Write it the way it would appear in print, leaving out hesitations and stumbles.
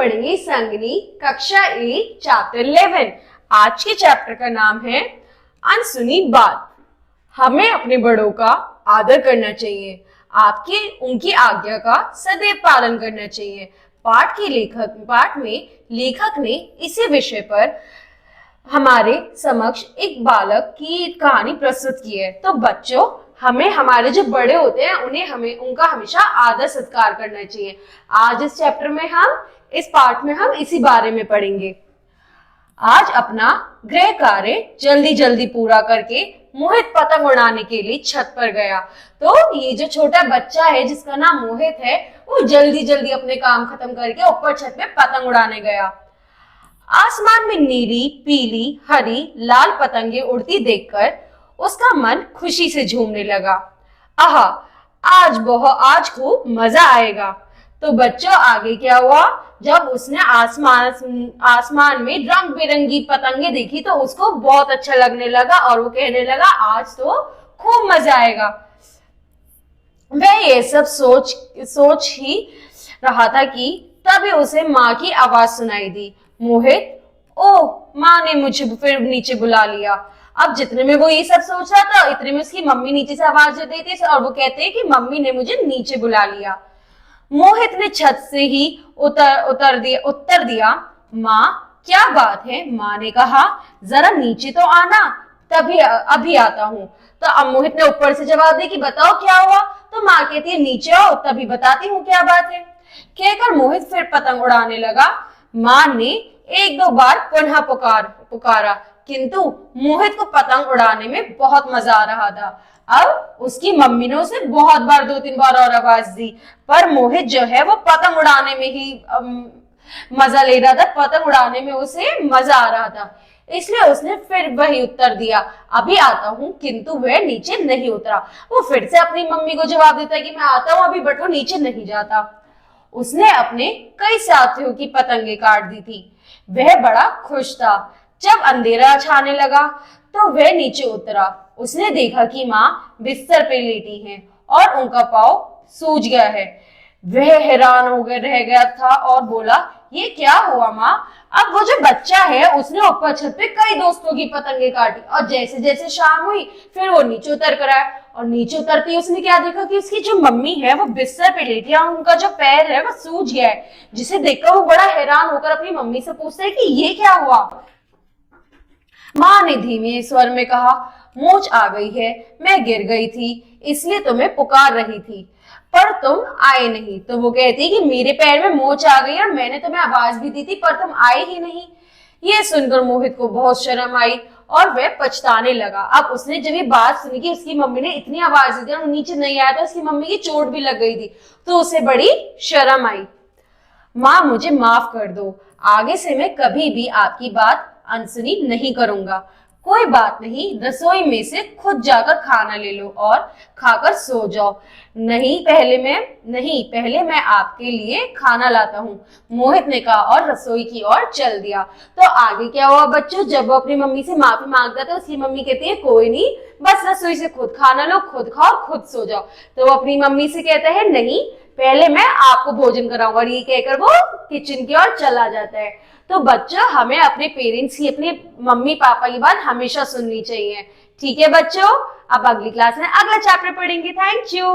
पढ़ेंगे संगनी कक्षा ए चैप्टर 11। आज के चैप्टर का नाम है अनसुनी बात। हमें अपने बड़ों का आदर करना चाहिए, आपके उनकी आज्ञा का सदैव पालन करना चाहिए। पाठ में लेखक ने इसी विषय पर हमारे समक्ष एक बालक की कहानी प्रस्तुत की है। तो बच्चों, हमें हमारे जो बड़े होते हैं हमें उनका हमेशा आदर सत्कार करना चाहिए। आज इस चैप्टर में इस पाठ में हम इसी बारे में पढ़ेंगे। आज अपना गृह कार्य जल्दी जल्दी पूरा करके मोहित पतंग उड़ाने के लिए छत पर गया। तो ये जो छोटा बच्चा है जिसका नाम मोहित है, वो जल्दी जल्दी अपने काम खत्म करके ऊपर छत पे पतंग उड़ाने गया। आसमान में नीली, पीली, हरी, लाल पतंगे उड़ती देखकर उसका मन खुशी से झूमने लगा। आहा, आज खूब मजा आएगा। तो बच्चों, आगे क्या हुआ? जब उसने आसमान में रंग बिरंगी पतंगे देखी तो उसको बहुत अच्छा लगने लगा और वो कहने लगा, आज तो खूब मजा आएगा। वह ये सब सोच ही रहा था कि तभी उसे माँ की आवाज सुनाई दी। मोहित, ओह, माँ ने मुझे फिर नीचे बुला लिया। अब जितने में वो ये सब सोच रहा था, इतने में उसकी मम्मी नीचे से आवाज दे देती और वो कहते हैं कि मम्मी ने मुझे नीचे बुला लिया। मोहित ने छत से ही उत्तर दिया, माँ, क्या बात है? माँ ने कहा, जरा नीचे तो आना, तभी अभी आता हूँ। तो अब मोहित ने ऊपर से जवाब दिया कि बताओ क्या हुआ? तो माँ कहती है, नीचे आओ, तभी बताती हूँ क्या बात है। कहकर मोहित फिर पतंग उड़ाने लगा। माँ ने एक दो बार पुनः पुकारा, किंतु मोहित को पतंग उड़ाने में बहुत मजा आ रहा था। अब उसकी मम्मी ने उसे बहुत बार, 2-3 बार और आवाज दी, पर मोहित जो है वो पतंग उड़ाने में ही मजा ले रहा था। पतंग उड़ाने में उसे मजा आ रहा था, इसलिए उसने फिर वही उत्तर दिया, अभी आता हूँ, किंतु वह नीचे नहीं उतरा। वो फिर से अपनी मम्मी को जवाब देता है कि मैं आता हूँ अभी, बट वो नीचे नहीं जाता। उसने अपने कई साथियों की पतंगे काट दी थी। वह बड़ा खुश था। जब अंधेरा छाने लगा तो वह नीचे उतरा। उसने देखा कि माँ बिस्तर पे लेटी हैं और उनका पाँव सूज गया है। वह हैरान रह गया था और बोला, ये क्या हुआ माँ? अब वो जो बच्चा है उसने ऊपर छत पे कई दोस्तों की पतंगे काटी और जैसे जैसे शाम हुई फिर वो नीचे उतर कर आया और नीचे उतरते ही उसने क्या देखा कि उसकी जो मम्मी है वो बिस्तर पे लेटी है, उनका जो पैर है वो सूज गया है। जिसे देखकर वो बड़ा हैरान होकर अपनी मम्मी से पूछता है कि ये क्या हुआ? माँ ने धीमे स्वर में कहा, मोच आ गई है, मैं गिर गई थी, इसलिए तुम्हें पुकार रही थी, पर तुम आए नहीं। तो वो कहती कि मेरे पैर में मोच आ गई और मैंने तुम्हें आवाज भी दी थी पर तुम आए ही नहीं। ये सुनकर मोहित को बहुत शर्म आई और वह पछताने लगा। अब उसने जब ये बात सुनी कि उसकी मम्मी ने इतनी आवाज दी थी और नीचे नहीं आया था, उसकी मम्मी की चोट भी लग गई थी, तो उसे बड़ी शर्म आई। माँ, मुझे माफ कर दो, आगे से मैं कभी भी आपकी बात अनसुनी नहीं करूंगा। कोई बात नहीं, रसोई में से खुद जाकर खाना ले लो और खाकर सो जाओ। पहले मैं आपके लिए खाना लाता हूँ, मोहित ने कहा और रसोई की ओर चल दिया। तो आगे क्या हुआ बच्चों? जब वो अपनी मम्मी से माफी मांगता था, उसकी मम्मी कहती है, कोई नहीं, बस रसोई से खुद खाना लो, खुद खाओ, खुद सो जाओ। तो वो अपनी मम्मी से कहता है, नहीं, पहले मैं आपको भोजन कराऊंगा। और ये कहकर वो किचन की ओर चला जाता है। तो बच्चों, हमें अपने पेरेंट्स की, अपने मम्मी पापा की बात हमेशा सुननी चाहिए। ठीक है बच्चों, अब अगली क्लास में अगला चैप्टर पढ़ेंगे। Thank you.